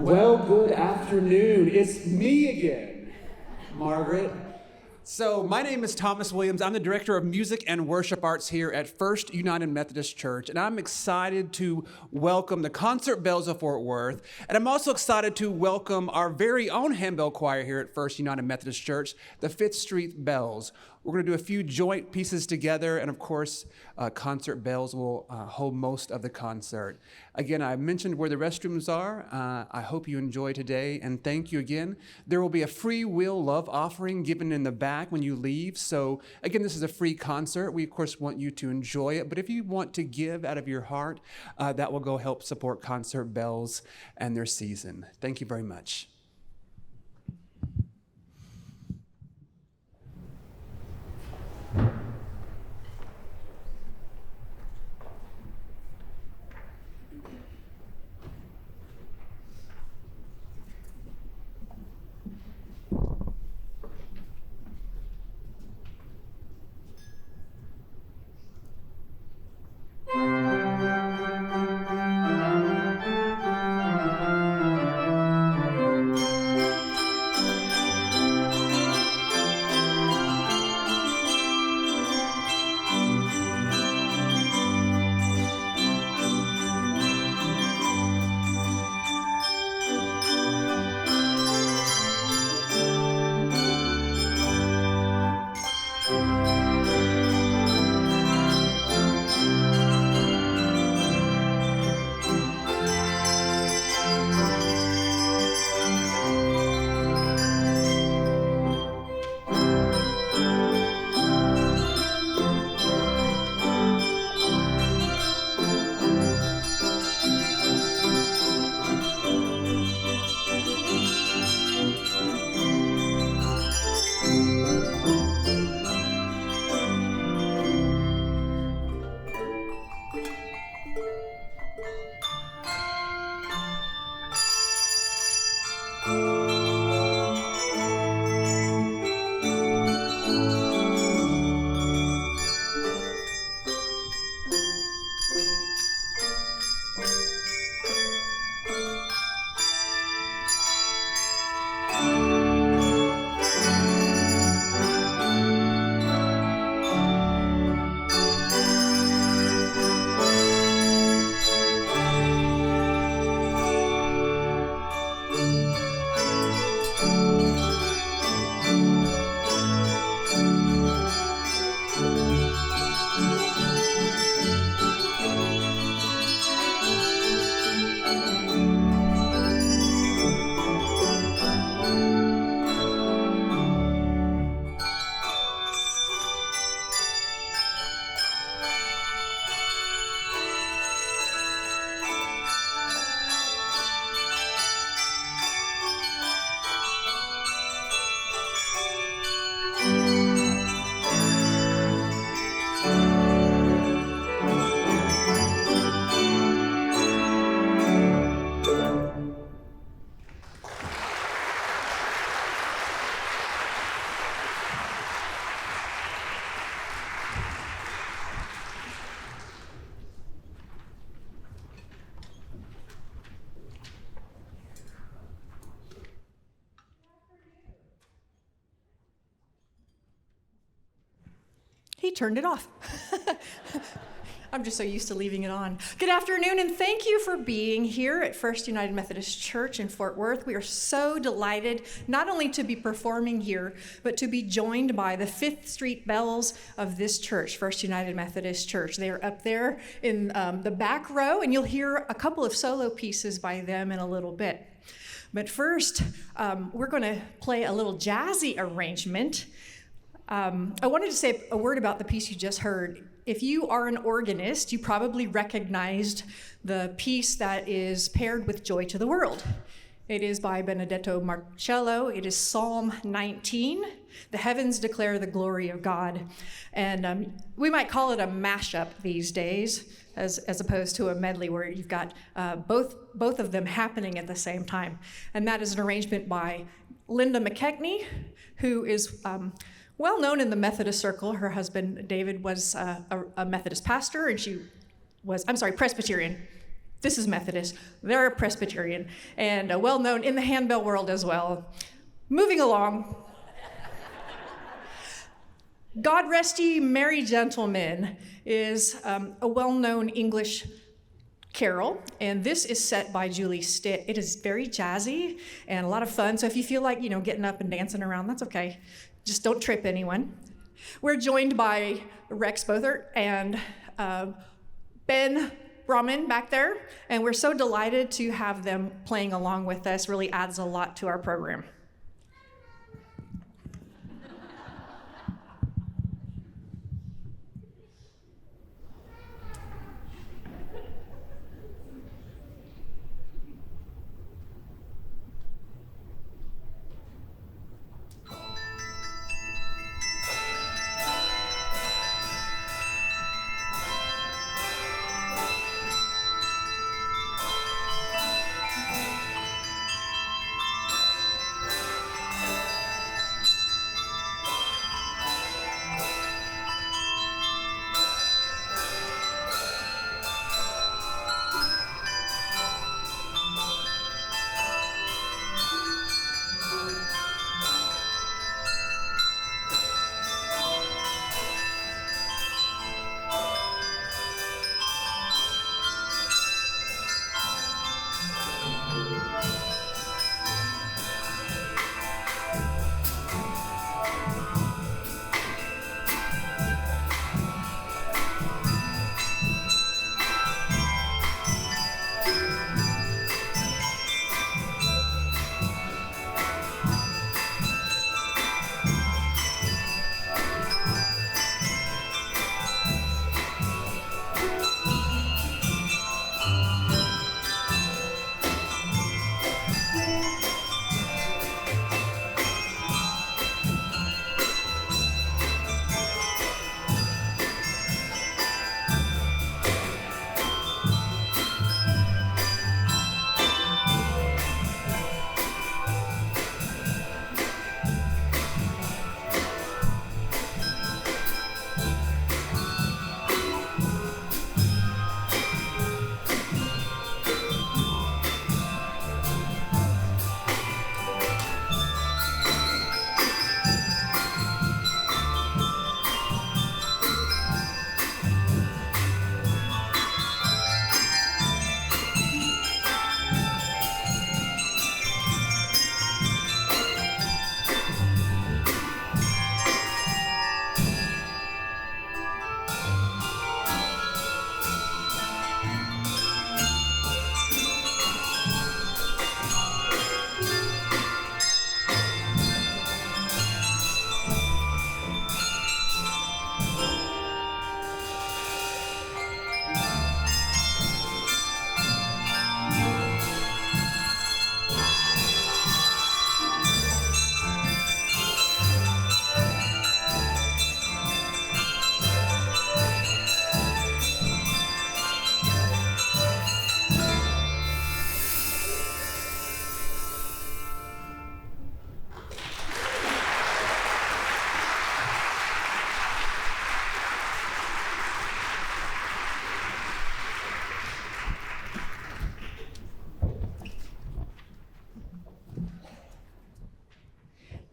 Well, good afternoon. It's me again, Margaret. So my name is Thomas Williams. I'm the Director of Music and Worship Arts here at First United Methodist Church, and I'm excited to welcome the Concert Bells of Fort Worth, and I'm also excited to welcome our very own handbell choir here at First United Methodist Church, the Fifth Street Bells. We're going to do a few joint pieces together, and of course, Concert Bells will hold most of the concert. Again, I mentioned where the restrooms are. I hope you enjoy today, and thank you again. There will be a free will love offering given in the back when you leave. So again, this is a free concert. We, of course, want you to enjoy it, but if you want to give out of your heart, that will go help support Concert Bells and their season. Thank you very much. He turned it off. I'm just so used to leaving it on. Good afternoon, and thank you for being here at First United Methodist Church in Fort Worth. We are so delighted not only to be performing here, but to be joined by the Fifth Street Bells of this church, First United Methodist Church. They are up there in the back row, and you'll hear a couple of solo pieces by them in a little bit. But first, we're going to play a little jazzy arrangement. I wanted to say a word about the piece you just heard. If you are an organist, you probably recognized the piece that is paired with Joy to the World. It is by Benedetto Marcello. It is Psalm 19. The heavens declare the glory of God. And we might call it a mashup these days, as opposed to a medley where you've got both of them happening at the same time. And that is an arrangement by Linda McKechnie, who is well known in the Methodist circle. Her husband, David, was a Methodist pastor, and she was, Presbyterian. This is Methodist. They're Presbyterian and well known in the handbell world as well. Moving along. God Rest Ye Merry Gentlemen is a well-known English carol, and this is set by Julie Stitt. It is very jazzy and a lot of fun, so if you feel like, getting up and dancing around, that's okay. Just don't trip anyone. We're joined by Rex Bothert and Ben Brahman back there, and we're so delighted to have them playing along with us. Really adds a lot to our program.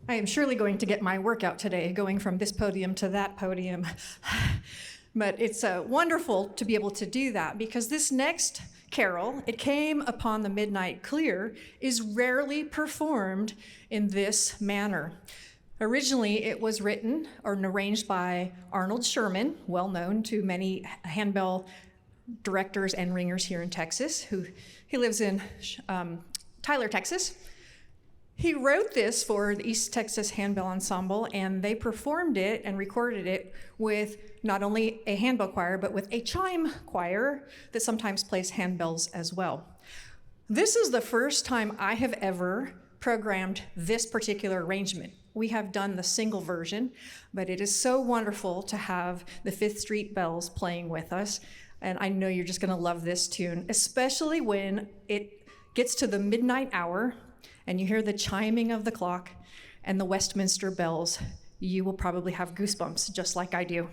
I am surely going to get my workout today, going from this podium to that podium. But it's wonderful to be able to do that, because this next carol, It Came Upon the Midnight Clear, is rarely performed in this manner. Originally, it was written or arranged by Arnold Sherman, well known to many handbell directors and ringers here in Texas, he lives in Tyler, Texas. He wrote this for the East Texas Handbell Ensemble, and they performed it and recorded it with not only a handbell choir, but with a chime choir that sometimes plays handbells as well. This is the first time I have ever programmed this particular arrangement. We have done the single version, but it is so wonderful to have the Fifth Street Bells playing with us, and I know you're just gonna love this tune, especially when it gets to the midnight hour and you hear the chiming of the clock and the Westminster bells. You will probably have goosebumps, just like I do.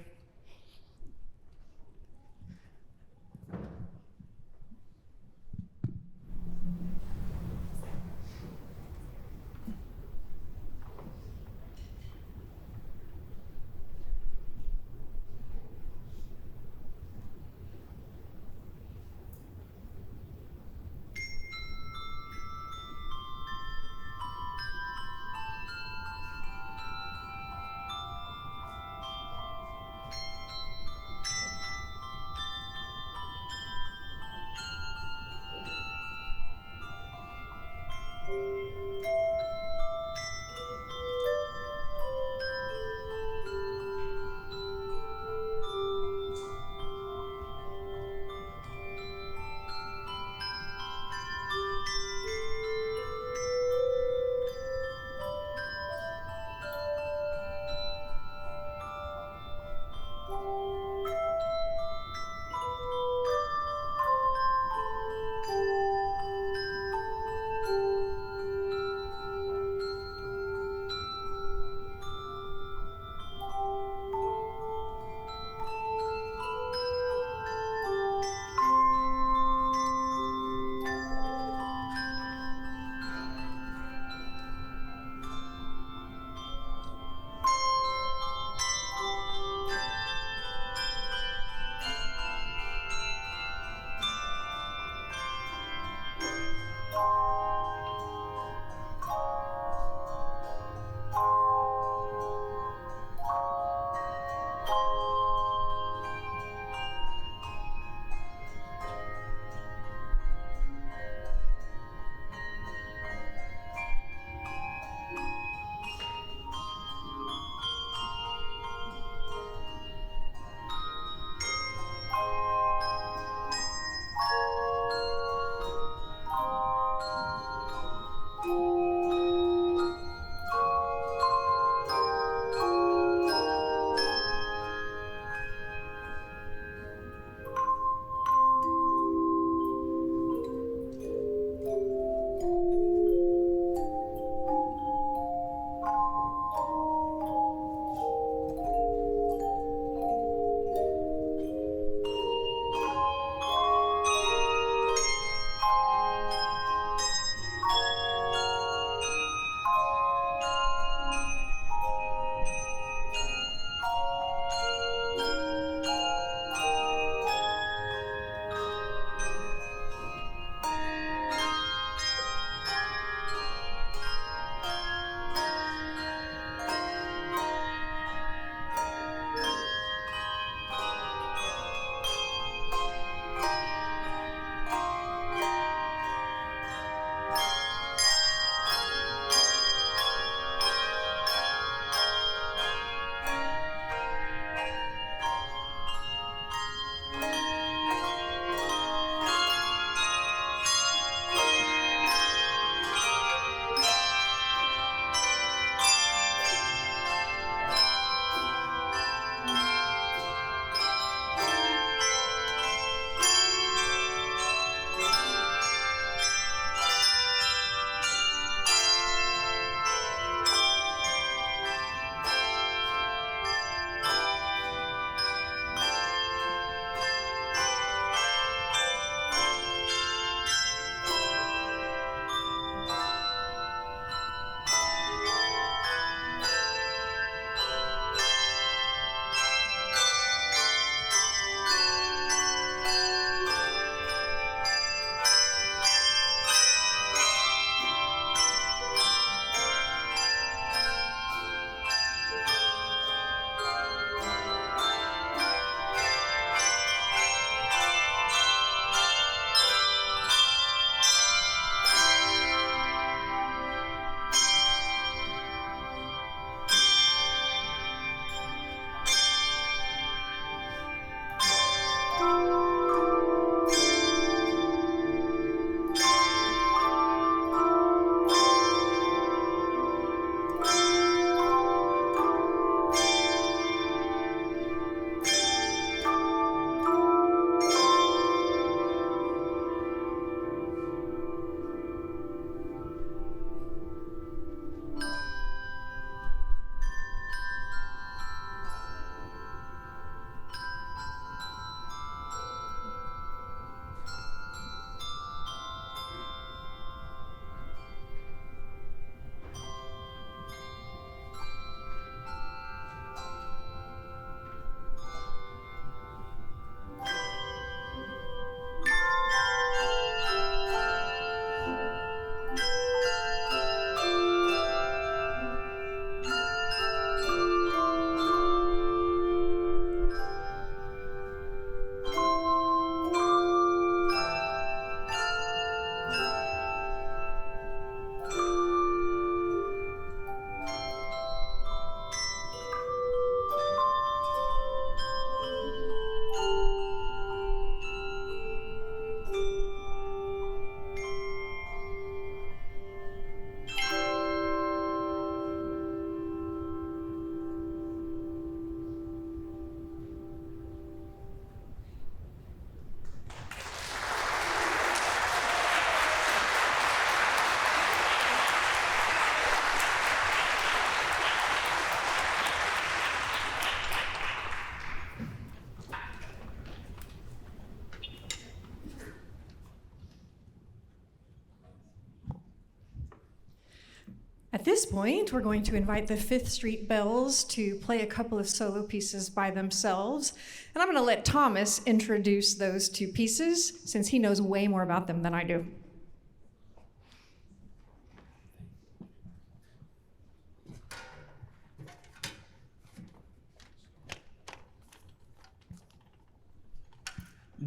At this point, we're going to invite the Fifth Street Bells to play a couple of solo pieces by themselves. And I'm going to let Thomas introduce those two pieces since he knows way more about them than I do.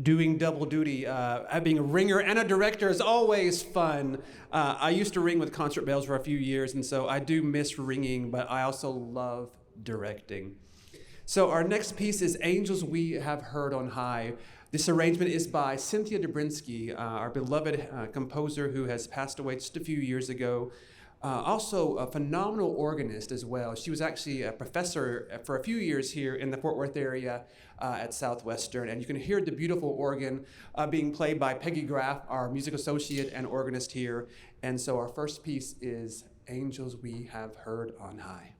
Doing double duty, being a ringer and a director is always fun. I used to ring with Concert Bells for a few years, and so I do miss ringing, but I also love directing. So our next piece is Angels We Have Heard on High. This arrangement is by Cynthia Dobrinsky, our beloved composer who has passed away just a few years ago. Also a phenomenal organist as well. She was actually a professor for a few years here in the Fort Worth area at Southwestern, and you can hear the beautiful organ being played by Peggy Graff, our music associate and organist here. And so our first piece is Angels We Have Heard on High.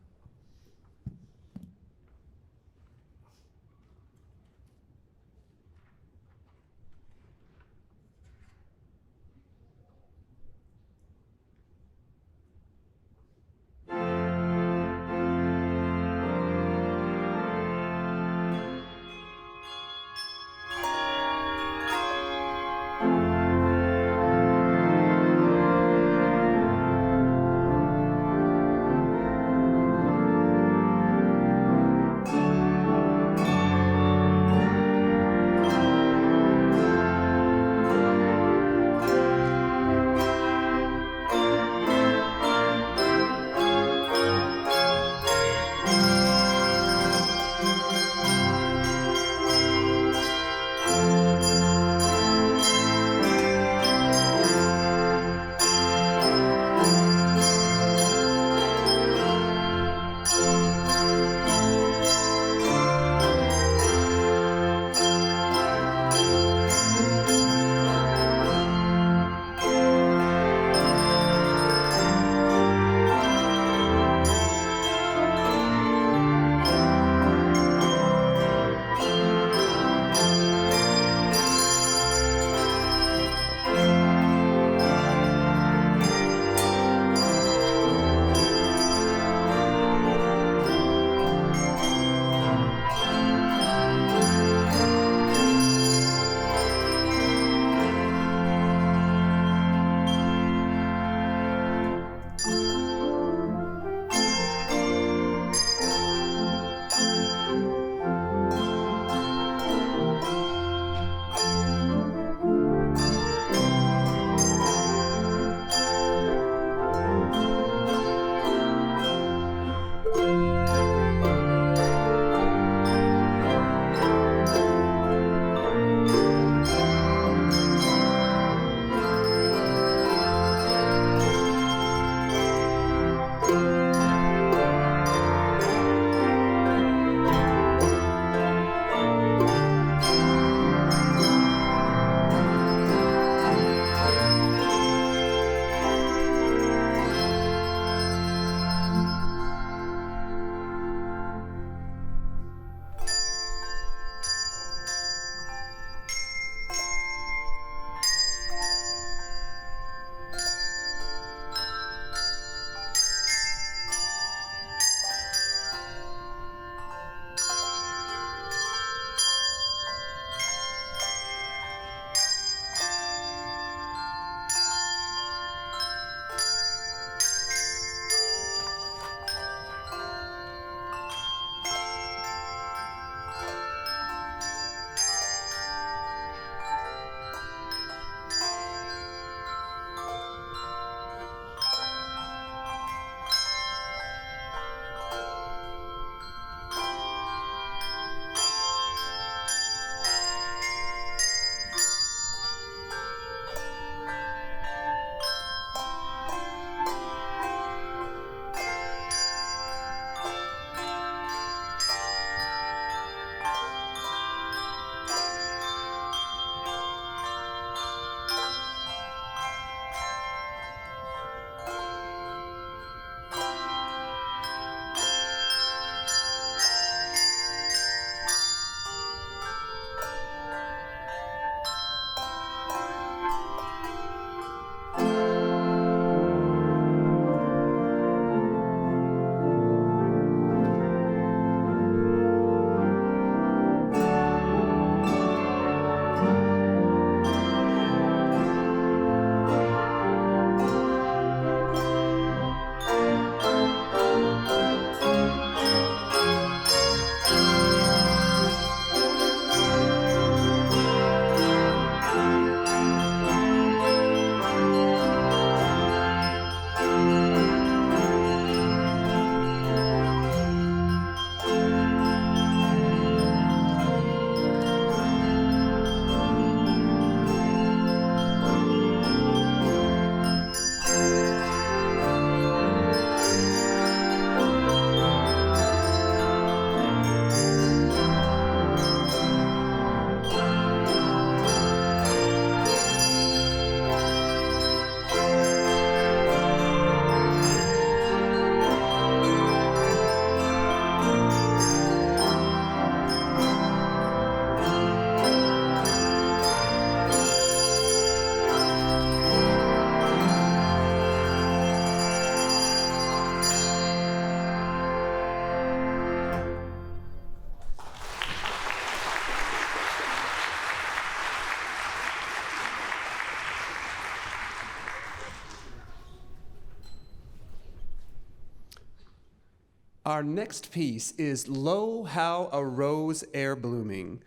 Our next piece is Lo, How a Rose Ere Blooming.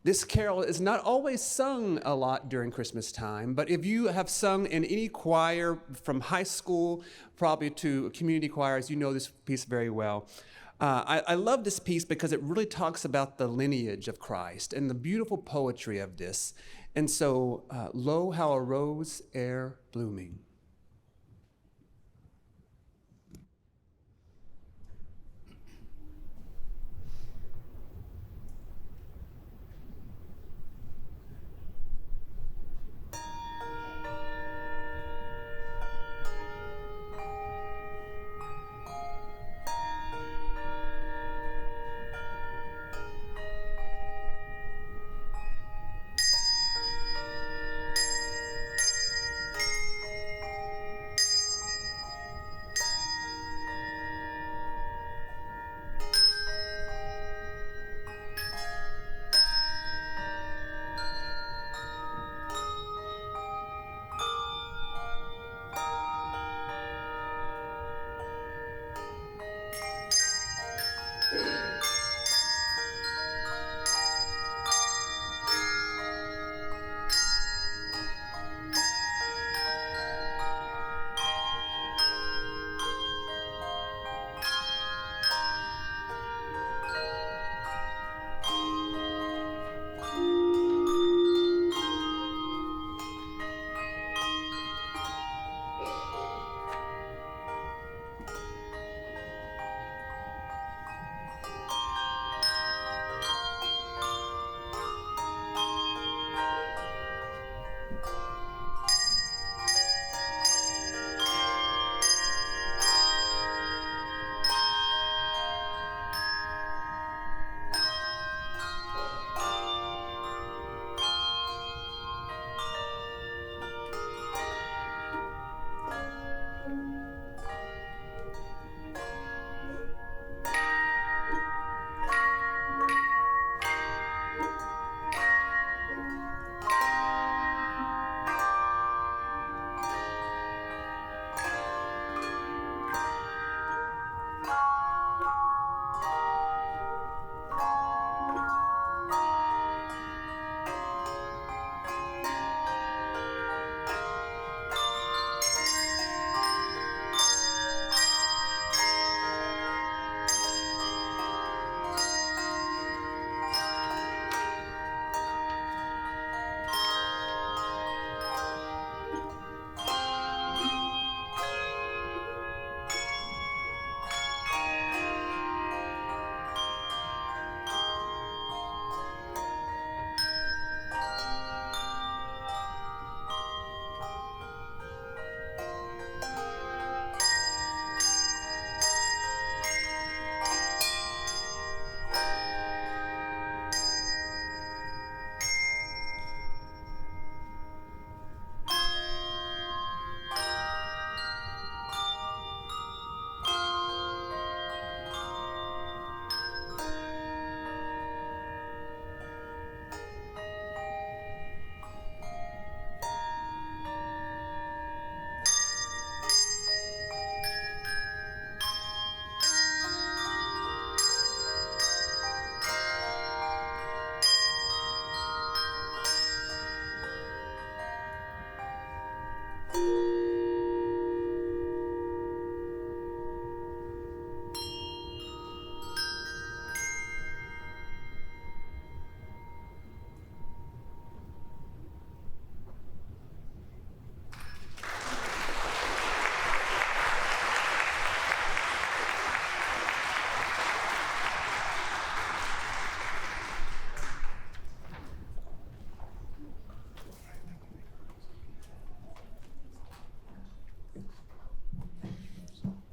This carol is not always sung a lot during Christmas time, but if you have sung in any choir from high school, probably to community choirs, you know this piece very well. I love this piece because it really talks about the lineage of Christ and the beautiful poetry of this. And so, Lo, How a Rose Ere Blooming.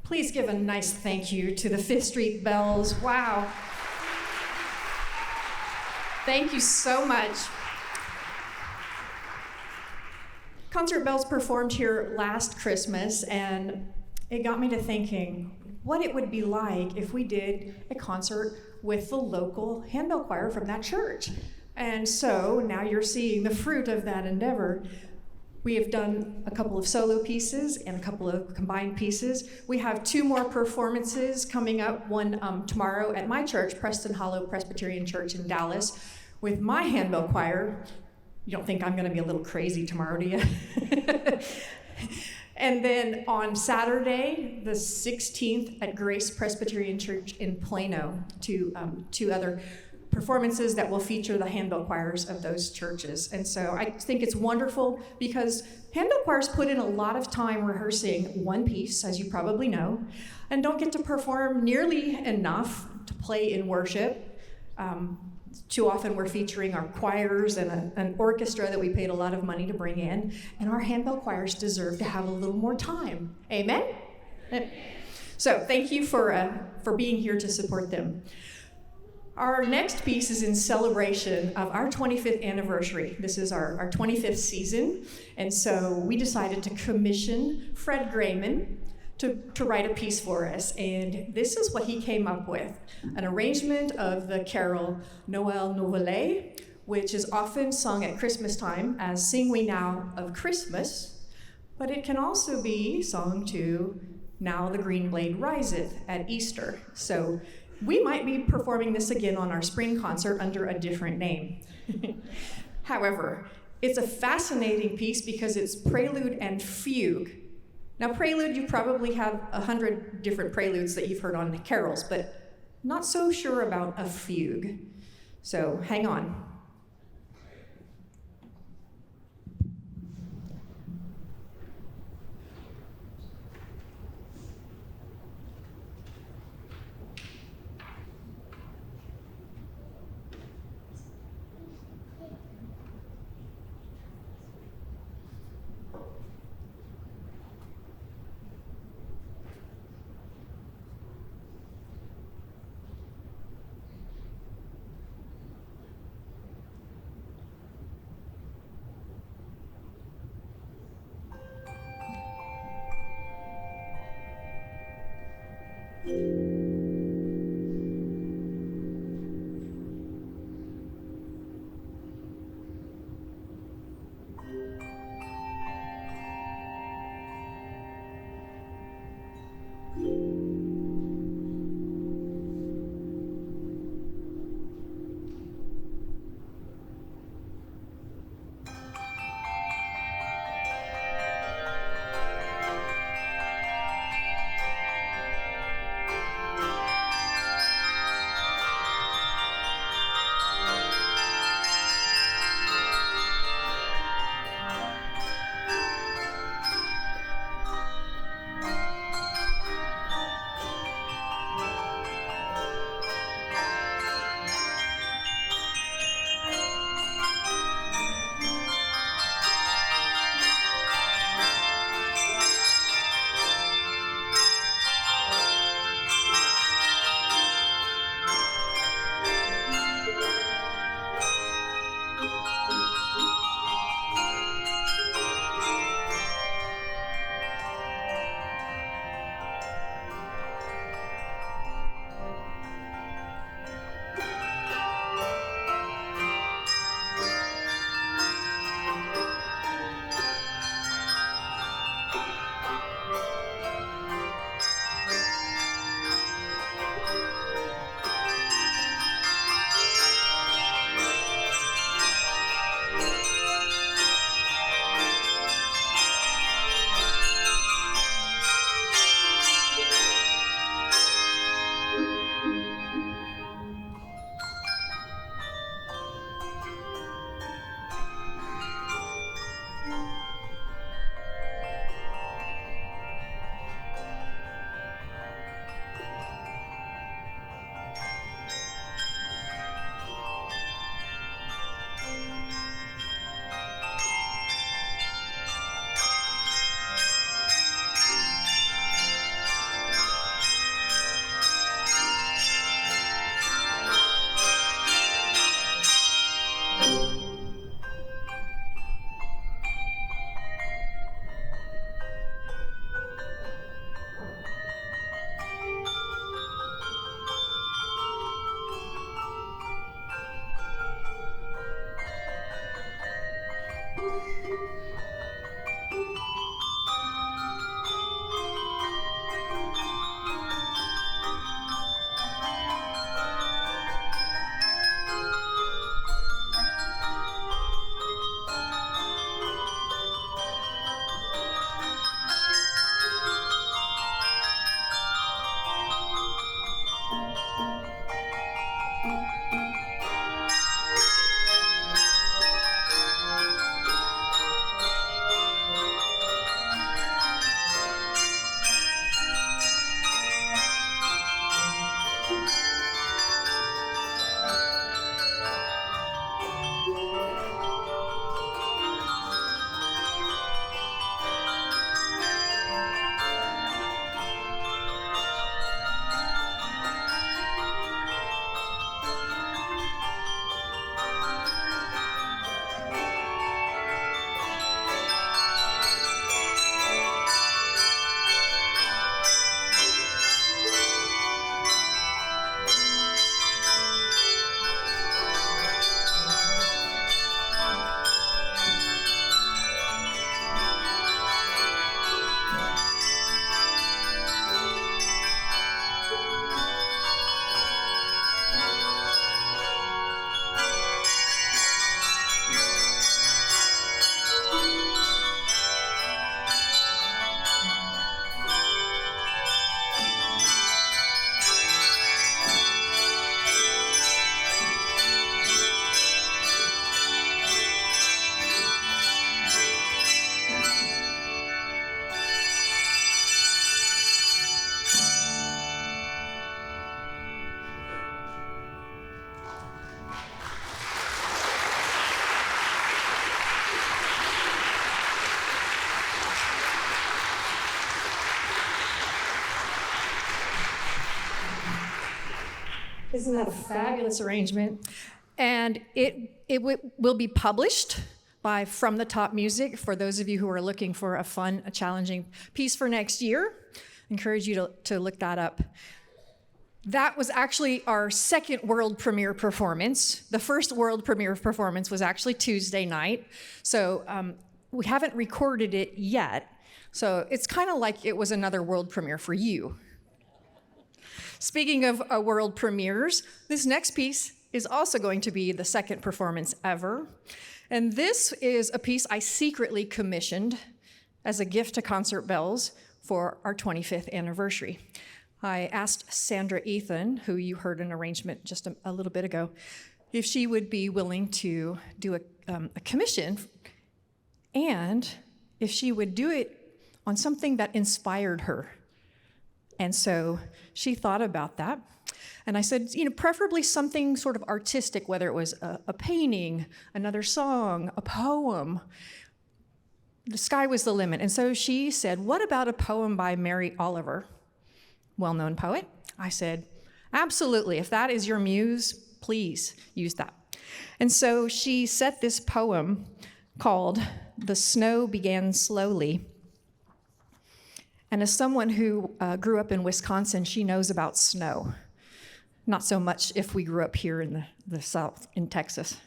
Please give a nice thank you to the Fifth Street Bells. Wow. Thank you so much. Concert Bells performed here last Christmas, and it got me to thinking what it would be like if we did a concert with the local handbell choir from that church. And so now you're seeing the fruit of that endeavor. We have done a couple of solo pieces and a couple of combined pieces. We have 2 more performances coming up, one tomorrow at my church, Preston Hollow Presbyterian Church in Dallas, with my handbell choir. You don't think I'm going to be a little crazy tomorrow, do you? And then on Saturday, the 16th, at Grace Presbyterian Church in Plano, two other performances that will feature the handbell choirs of those churches. And so I think it's wonderful because handbell choirs put in a lot of time rehearsing one piece, as you probably know, and don't get to perform nearly enough to play in worship. Too often we're featuring our choirs and an orchestra that we paid a lot of money to bring in, and our handbell choirs deserve to have a little more time. Amen? So thank you for being here to support them. Our next piece is in celebration of our 25th anniversary. This is our 25th season, and so we decided to commission Fred Grayman to write a piece for us, and this is what he came up with: an arrangement of the carol Noël Nouvelet, which is often sung at Christmas time as Sing We Now of Christmas, but it can also be sung to Now the Green Blade Riseth at Easter. So we might be performing this again on our spring concert under a different name. However, it's a fascinating piece because it's prelude and fugue. Now, prelude, you probably have 100 different preludes that you've heard on carols, but not so sure about a fugue. So hang on. Isn't that a fabulous arrangement? And will be published by From the Top Music for those of you who are looking for a fun, a challenging piece for next year. I encourage you to look that up. That was actually our second world premiere performance. The first world premiere performance was actually Tuesday night. So we haven't recorded it yet. So it's kind of like it was another world premiere for you. Speaking of world premieres, this next piece is also going to be the second performance ever. And this is a piece I secretly commissioned as a gift to Concert Bells for our 25th anniversary. I asked Sandra Ethan, who you heard an arrangement just a little bit ago, if she would be willing to do a commission, and if she would do it on something that inspired her. And so she thought about that. And I said, preferably something sort of artistic, whether it was a painting, another song, a poem. The sky was the limit. And so she said, what about a poem by Mary Oliver, well-known poet? I said, absolutely. If that is your muse, please use that. And so she set this poem called The Snow Began Slowly. And as someone who grew up in Wisconsin, she knows about snow. Not so much if we grew up here in the South, in Texas.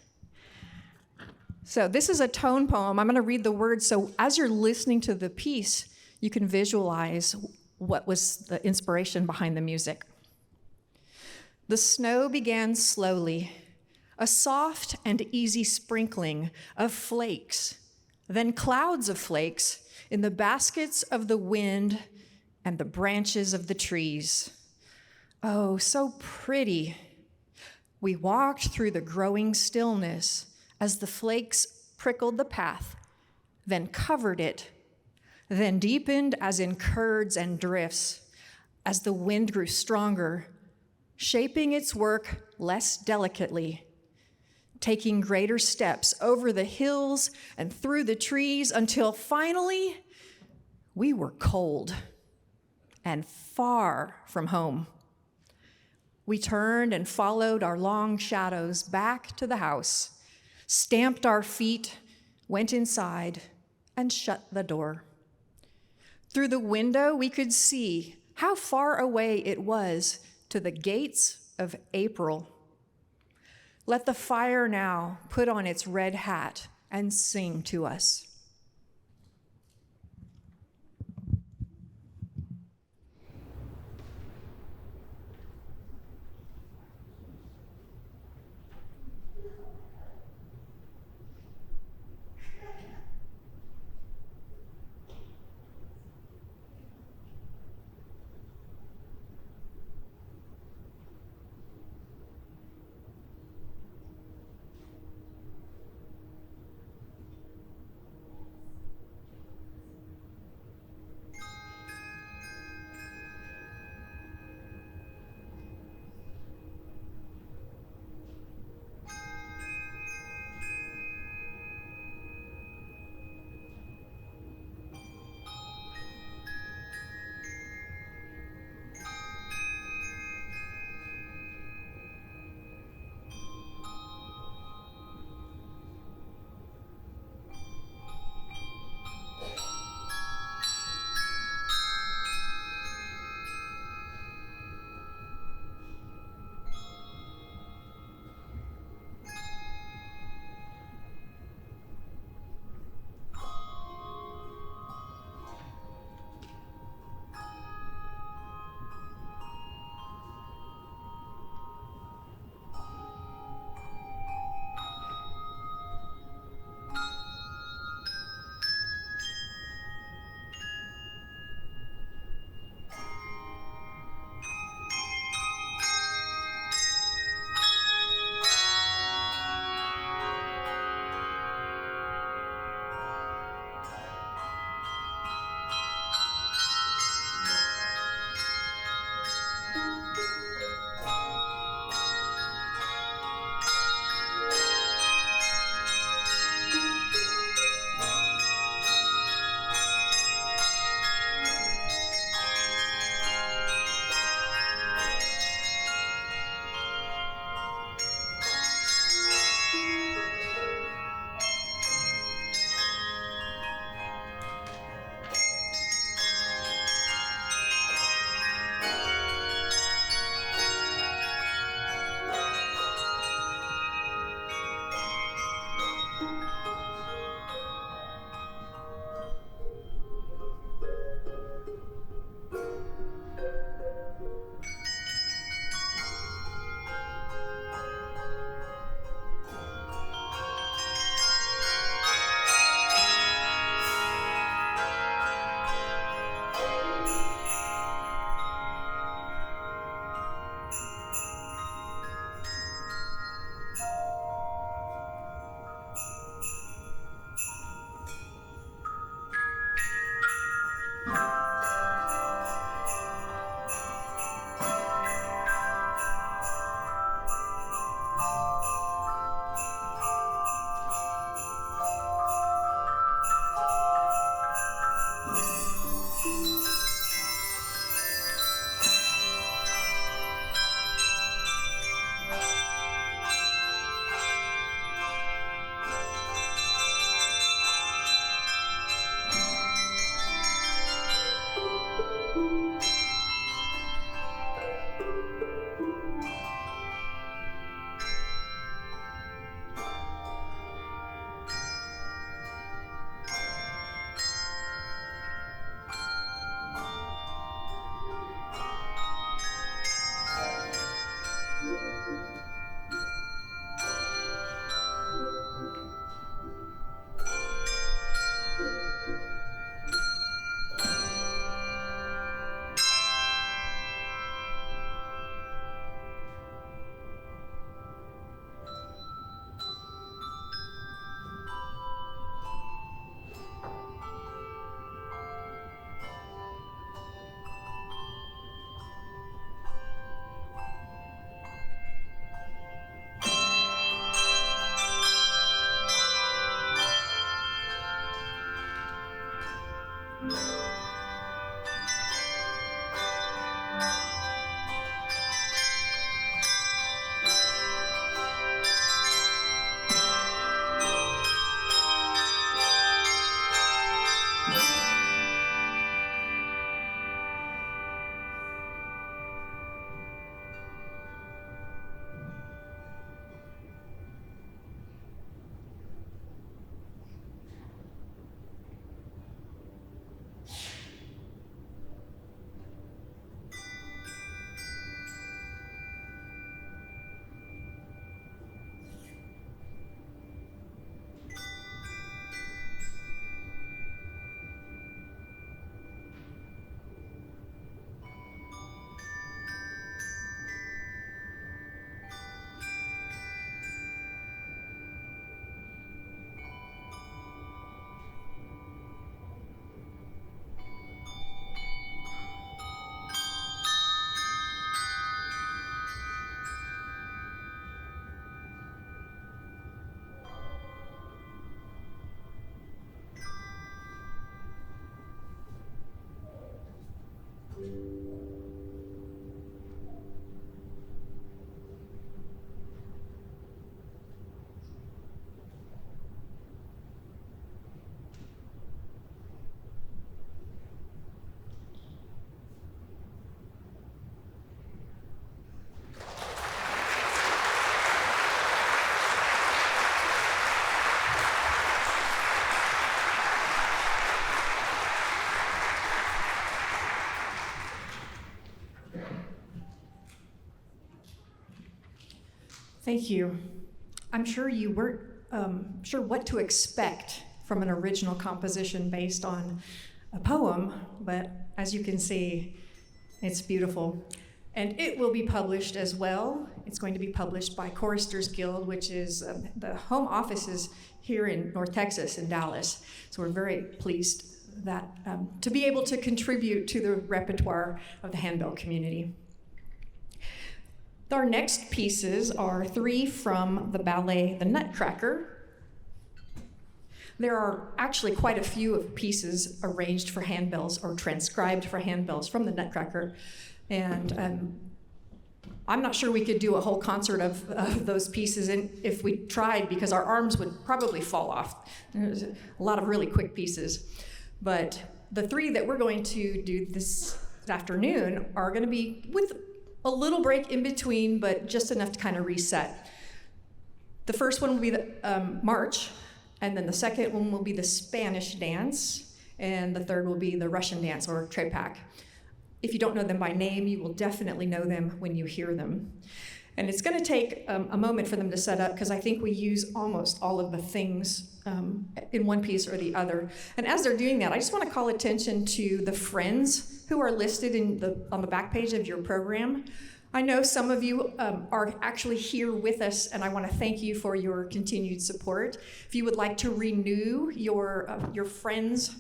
So this is a tone poem. I'm going to read the words, so as you're listening to the piece, you can visualize what was the inspiration behind the music. The snow began slowly, a soft and easy sprinkling of flakes, then clouds of flakes in the baskets of the wind and the branches of the trees. Oh, so pretty. We walked through the growing stillness as the flakes prickled the path, then covered it, then deepened as in curds and drifts as the wind grew stronger, shaping its work less delicately, taking greater steps over the hills and through the trees until finally we were cold and far from home. We turned and followed our long shadows back to the house, stamped our feet, went inside, and shut the door. Through the window, we could see how far away it was to the gates of April. Let the fire now put on its red hat and sing to us. Thank you. I'm sure you weren't sure what to expect from an original composition based on a poem, but as you can see, it's beautiful. And it will be published as well. It's going to be published by Choristers Guild, which is the home offices here in North Texas in Dallas. So we're very pleased that to be able to contribute to the repertoire of the handbell community. Our next pieces are 3 from the ballet The Nutcracker. There are actually quite a few of pieces arranged for handbells or transcribed for handbells from The Nutcracker. And I'm not sure we could do a whole concert of those pieces if we tried, because our arms would probably fall off. There's a lot of really quick pieces. But the 3 that we're going to do this afternoon are going to be with a little break in between, but just enough to kind of reset. The first one will be the March, and then the second one will be the Spanish dance, and the third will be the Russian dance, or Trepak. If you don't know them by name, you will definitely know them when you hear them. And it's going to take a moment for them to set up, because I think we use almost all of the things in one piece or the other. And as they're doing that, I just want to call attention to the friends who are listed on the back page of your program. I know some of you are actually here with us, and I want to thank you for your continued support. If you would like to renew your friends'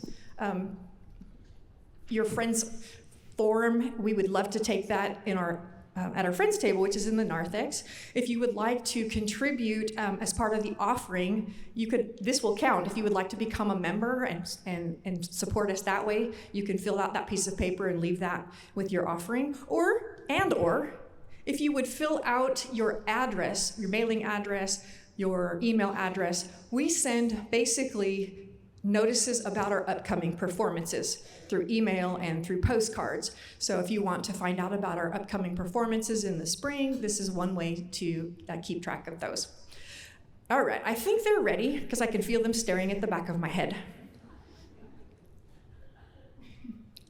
form, we would love to take that in at our friends table, which is in the narthex. If you would like to contribute as part of the offering, this will count. If you would like to become a member and support us that way, you can fill out that piece of paper and leave that with your offering. Or if you would fill out your address, your mailing address, your email address, we send basically notices about our upcoming performances through email and through postcards. So if you want to find out about our upcoming performances in the spring, this is one way to keep track of those. All right, I think they're ready because I can feel them staring at the back of my head.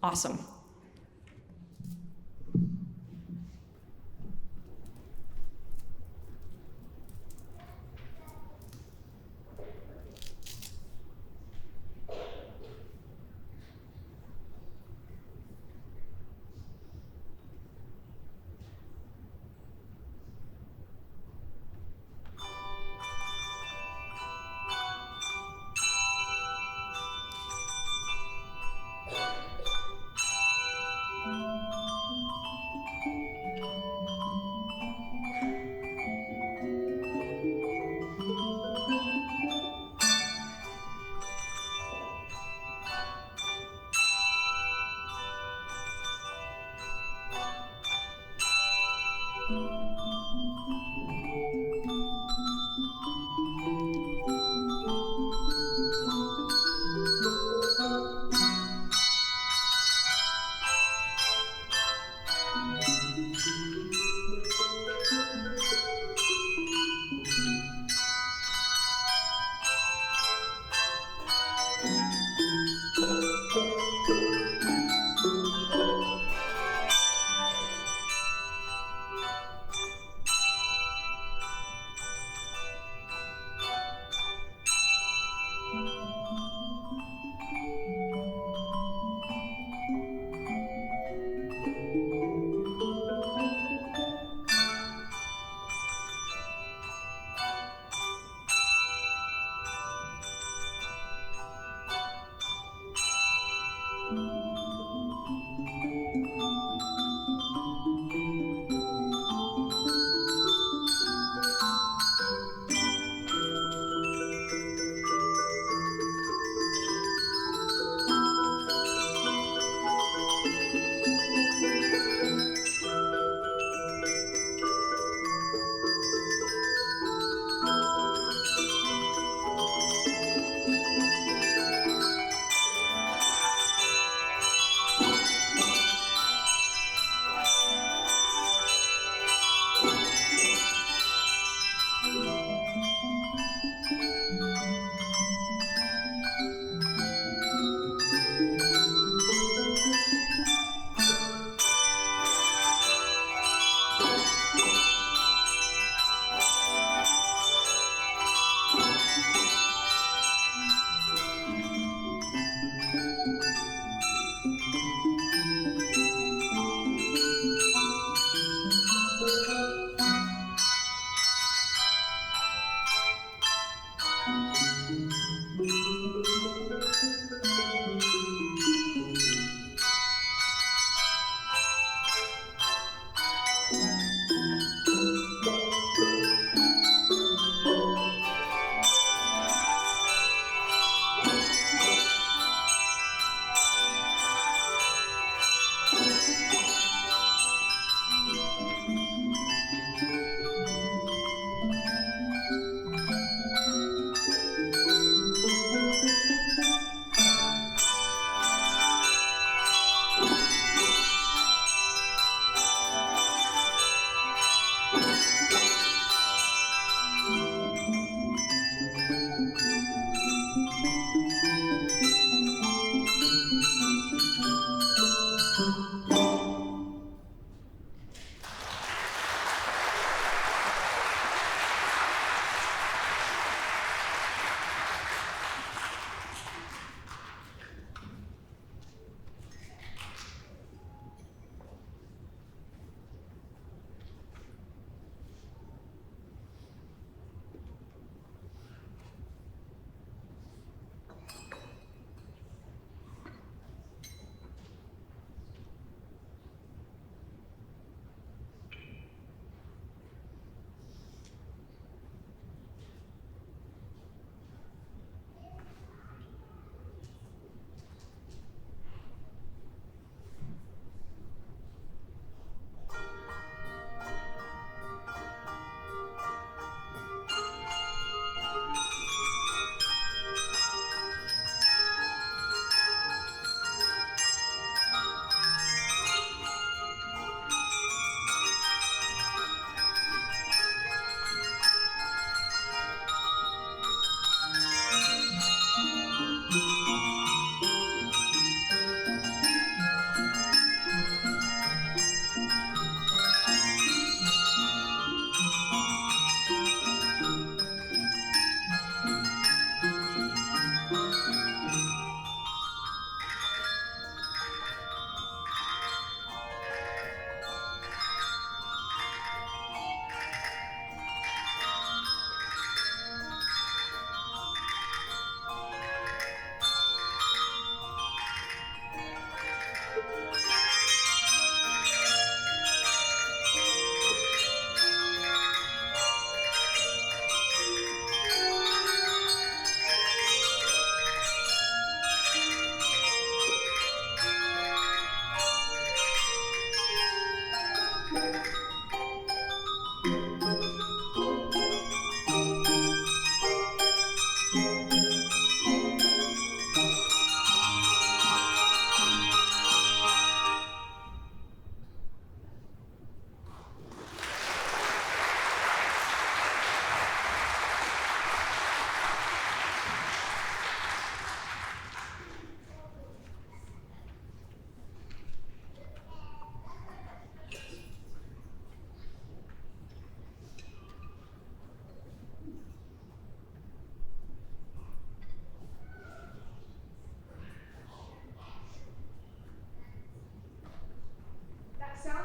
Awesome.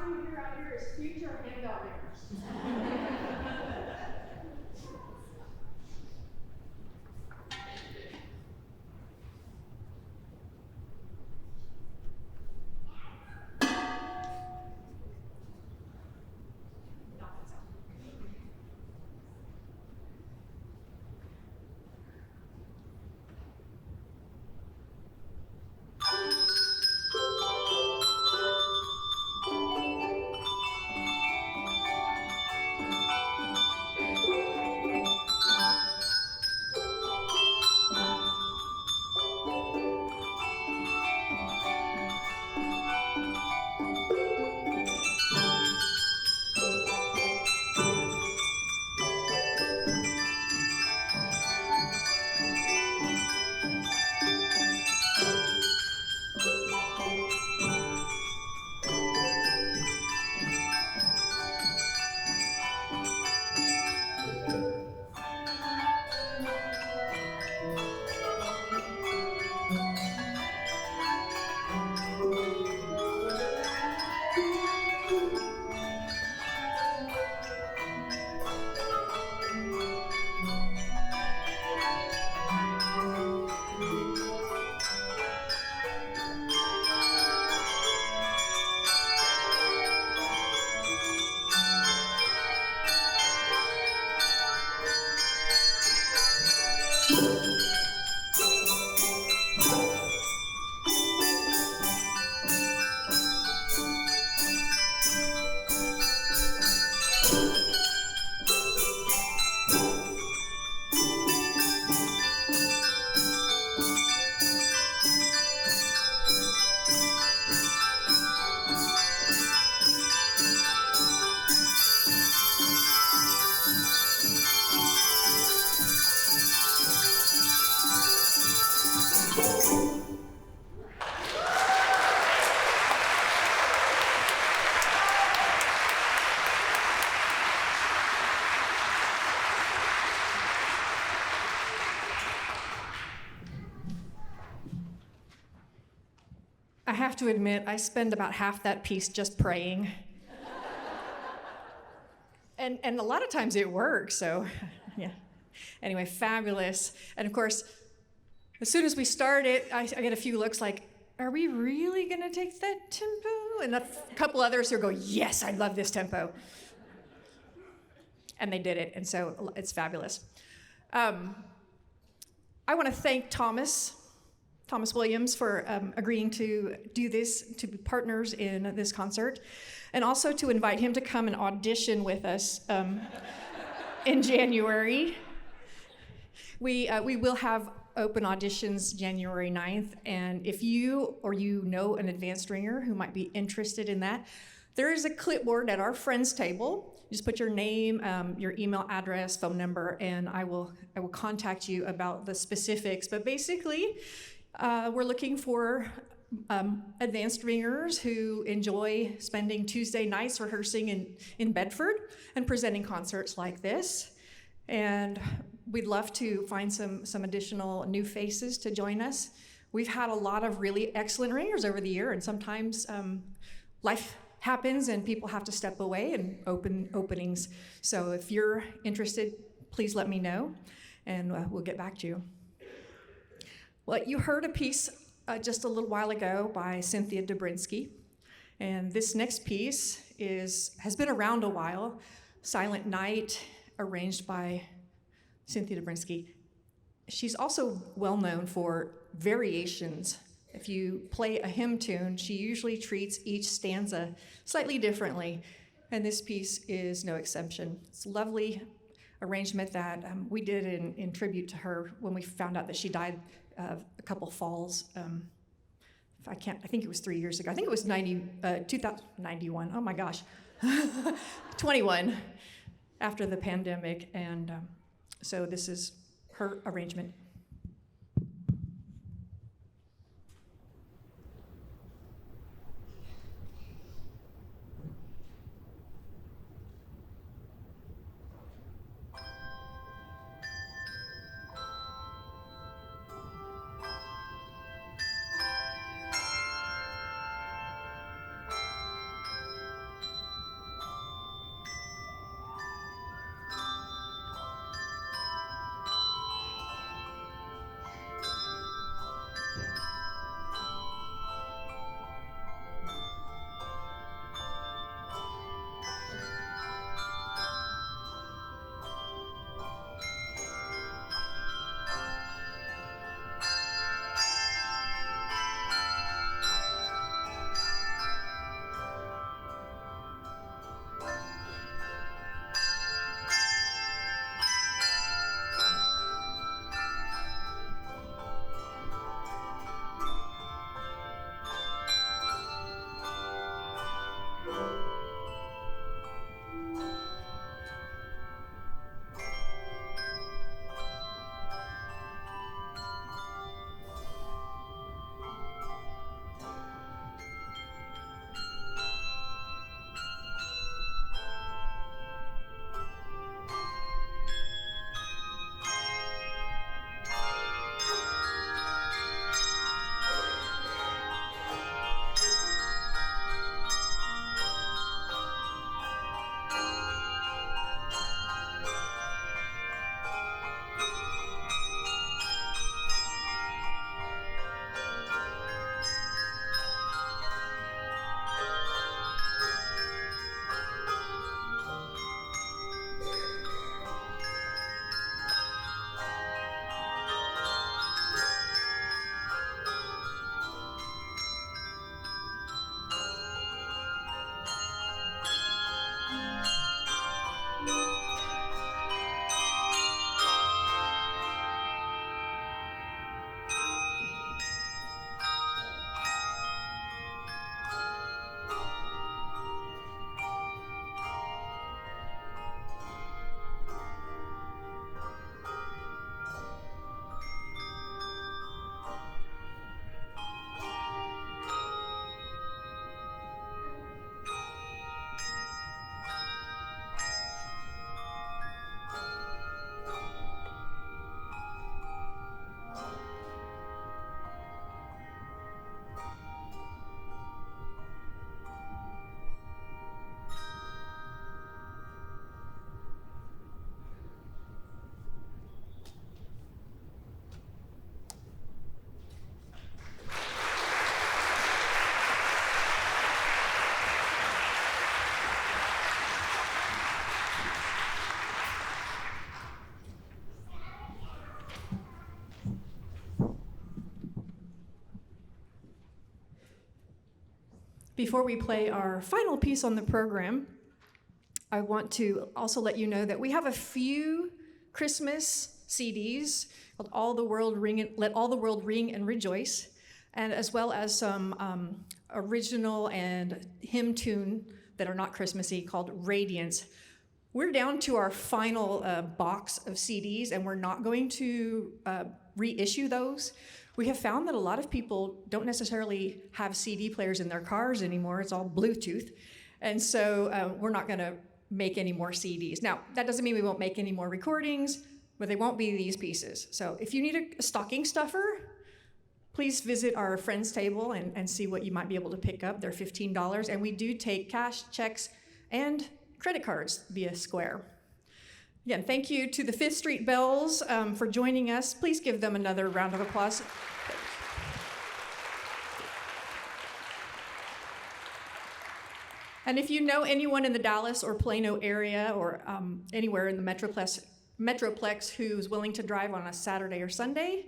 we hear out here is future handout makers. I have to admit, I spend about half that piece just praying. and a lot of times it works, so yeah. Anyway, fabulous. And of course, as soon as we start it, I get a few looks like, are we really gonna take that tempo? And a couple others who go, yes, I love this tempo. And they did it, and so it's fabulous. I wanna thank Thomas Williams for agreeing to do this, to be partners in this concert, and also to invite him to come and audition with us in January. We will have open auditions January 9th, and if you or you know an advanced ringer who might be interested in that, there is a clipboard at our friends table. Just put your name, your email address, phone number, and I will contact you about the specifics. But basically, we're looking for advanced ringers who enjoy spending Tuesday nights rehearsing in Bedford and presenting concerts like this. And we'd love to find some additional new faces to join us. We've had a lot of really excellent ringers over the year, and sometimes life happens and people have to step away and open openings. So if you're interested, please let me know, and we'll get back to you. Well, you heard a piece just a little while ago by Cynthia Dobrinsky, and this next piece has been around a while, Silent Night, arranged by Cynthia Dobrinsky. She's also well known for variations. If you play a hymn tune, she usually treats each stanza slightly differently, and this piece is no exception. It's a lovely arrangement that we did in tribute to her when we found out that she died of a couple falls. I think it was 3 years ago. I think it was 2091. Oh my gosh, 21 after the pandemic, and so this is her arrangement. Before we play our final piece on the program, I want to also let you know that we have a few Christmas CDs called All the World Ring, Let All the World Ring and Rejoice, and as well as some original and hymn tune that are not Christmassy called Radiance. We're down to our final box of CDs, and we're not going to reissue those. We have found that a lot of people don't necessarily have CD players in their cars anymore. It's all Bluetooth. And so we're not going to make any more CDs. Now, that doesn't mean we won't make any more recordings, but they won't be these pieces. So if you need a stocking stuffer, please visit our friends table and see what you might be able to pick up. They're $15, and we do take cash, checks, and credit cards via Square. Again, thank you to the Fifth Street Bells for joining us. Please give them another round of applause. And if you know anyone in the Dallas or Plano area or anywhere in the Metroplex who's willing to drive on a Saturday or Sunday,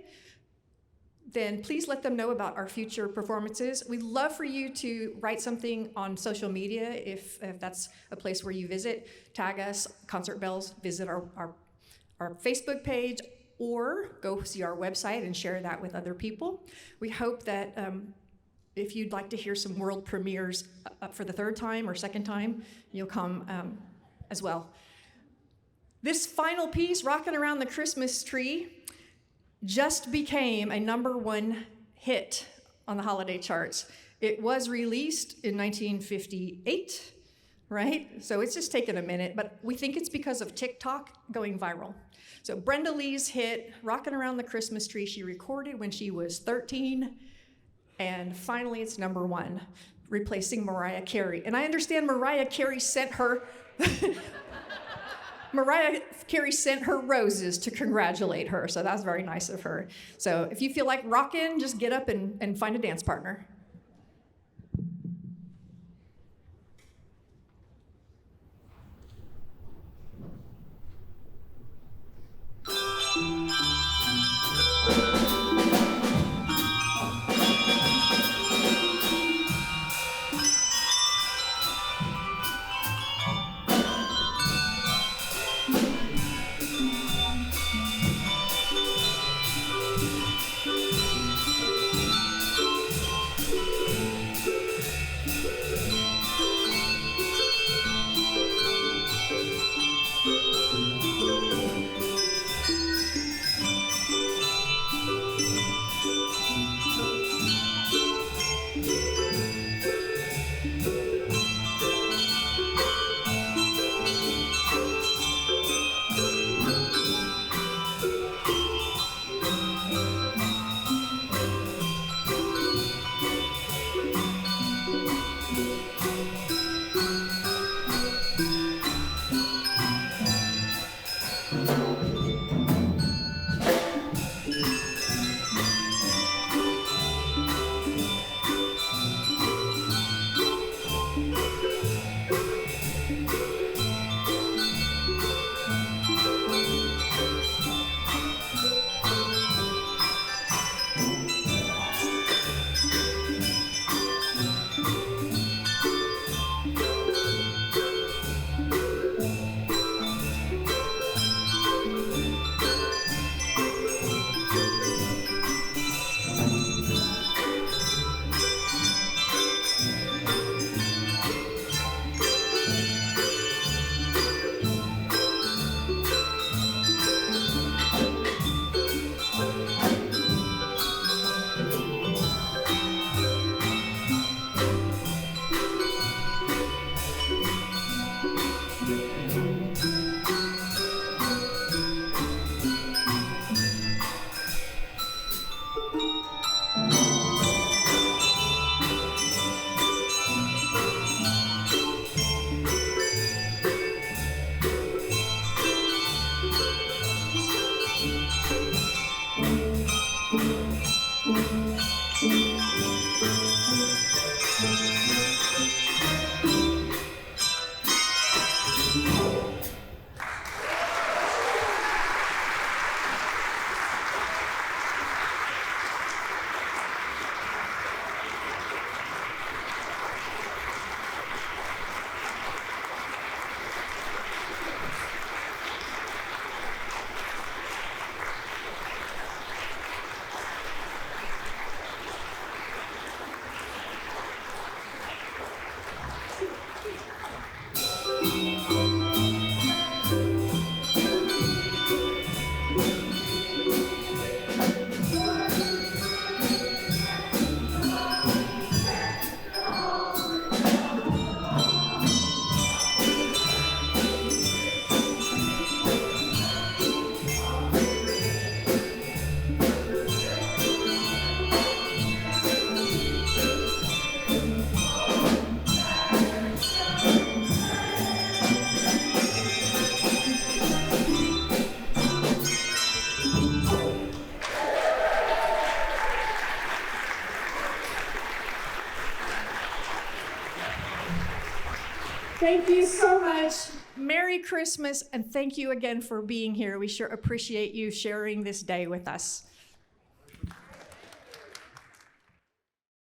then please let them know about our future performances. We'd love for you to write something on social media if that's a place where you visit. Tag us, Concert Bells, visit our Facebook page, or go see our website and share that with other people. We hope that if you'd like to hear some world premieres for the third time or second time, you'll come as well. This final piece, Rockin' Around the Christmas Tree, just became a #1 hit on the holiday charts. It was released in 1958, right? So it's just taken a minute, but we think it's because of TikTok going viral. So Brenda Lee's hit, Rockin' Around the Christmas Tree, she recorded when she was 13, and finally it's #1, replacing Mariah Carey. And I understand Mariah Carey sent her roses to congratulate her, so that's very nice of her. So if you feel like rockin', just get up and find a dance partner. Thank you so much. Merry Christmas, and thank you again for being here. We sure appreciate you sharing this day with us.